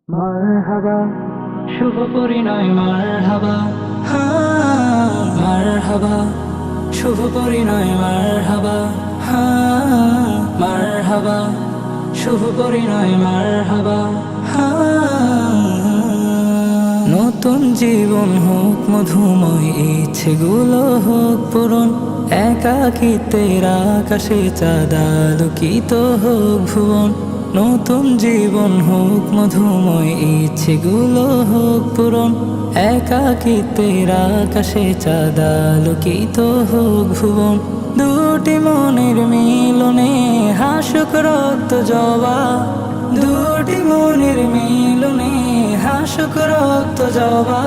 মারহাবা, শুভ পরিণয় মারহাবা, হ্যাঁ মারহাবা, শুভ পরিণয় মারহাবা, হ্যাঁ মারহাবা, শুভ পরিণয় মারহাবা, হ্যাঁ। নতুন জীবন হোক মধুময়, ইচ্ছেগুলো হোক পূরণ, একাকিত্বের আকাশে চাঁদ আলোকিত হোক ভুবন। নতুন জীবন হোক মধুময়, ইচ্ছেগুলো হোক পূরণ, একাকিত্বের আকাশে চাঁদ আলোকিত হোক ভুবন। দুটি মনের মিলনে হাসুক রক্ত জবা, দুটি মনের মিলনে হাসুক রক্ত জবা।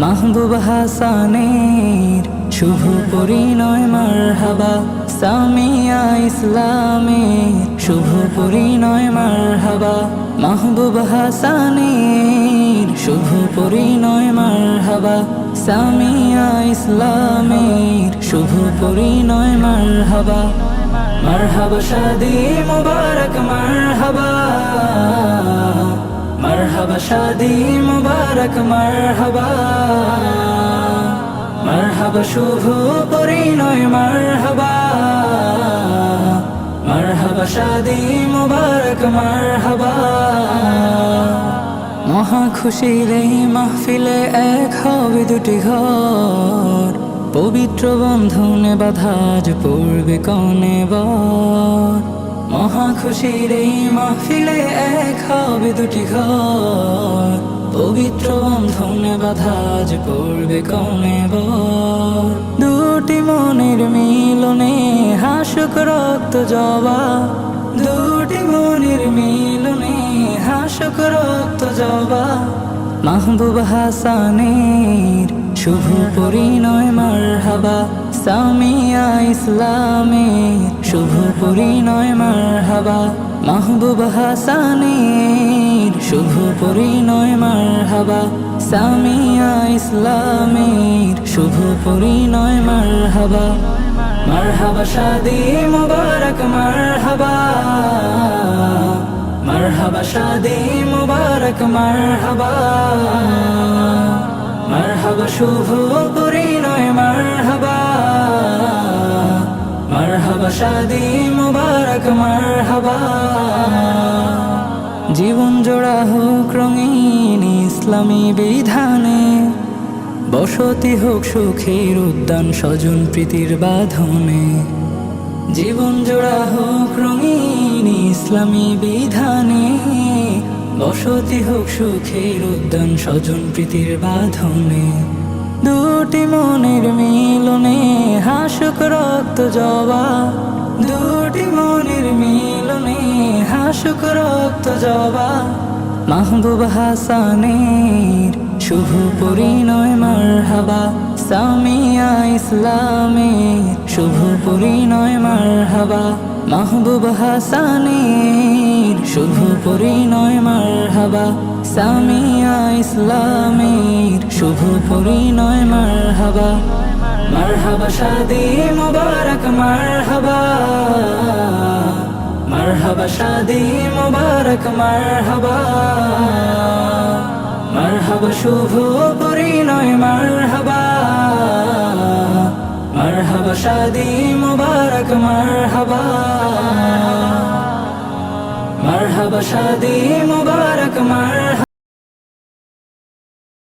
মাহবুব হাসানের শুভ পরিণয় মারহাবা, সামিয়া ইসলামের শুভ পরিণয় মারহাবা। মাহবুব হাসানের শুভ পরিণয় মারহাবা, সামিয়া ইসলামের শুভ পরিণয় মারহাবা। মারহাবা শাদি মুবারক মারহাবা, মারহাবা শাদি মুবারক মারহাবা, মারহাবা শুভ পরিণয় মারহাবা, মারহাবা শাদি মুবারক মারহাবা। মহা খুশির এই মাহফিলে এক হবে দুটি ঘর, পবিত্র বন্ধনে বাঁধা আজ পূর্বে কনে বর। মহা খুশির এই মাহফিলে এক হবে দুটি ঘর, পবিত্র বন্ধনে বাঁধা আজ পূর্বে কনে বর। দুটি মনের মিলনে হাসুক রক্ত জবা, দুটি মনের মিলনে হাসুক রক্ত জবা। মাহবুব হাসানের শুভ পরিণয় মারহাবা, সামিয়া ইসলামের শুভ পরিণয় মারহাবা। মাহবুব হাসানের শুভ পরিণয় মারহাবা, সামিয়া ইসলামের শুভ পরিণয় মারহাবা। মারহাবা শাদি মুবারক মারহাবা, মারহাবা শাদি মুবারক মারহাবা, মারহাবা শুভ পরিণয় মারহাবা, মারহাবা শাদি মুবারক মারহাবা। জীবন জোড়া হোক রঙিন ইসলামী বিধানে, বসতি হোক সুখের উদ্যান স্বজন প্রীতির বাঁধনে। জীবন জোড়া হোক রঙিন ইসলামী বিধানে, বসতি হোক সুখের উদ্যান স্বজন প্রীতির বাঁধনে। দুটি মনের মিলনে হাসুক রক্ত জবা, দুটি মনের মিলনে হাসুক রক্ত জবা। মাহবুব হাসানের শুভ পরিণয় মারহাবা, সামিয়া ইসলামের শুভ পরিণয় মারহাবা। মাহবুব হাসানের শুভ পরিণয় মারহাবা, সামিয়া ইসলামের শুভ পরিণয় মারহাবা। মারহাবা শাদি মুবারক মারহাবা, মারহাবা শাদি মুবারক মারহাবা, মারহাবা শুভ পরিণয় মারহাবা, মারহাবা শাদি মুবারক মারহাবা, মারহাবা শাদি মুবারক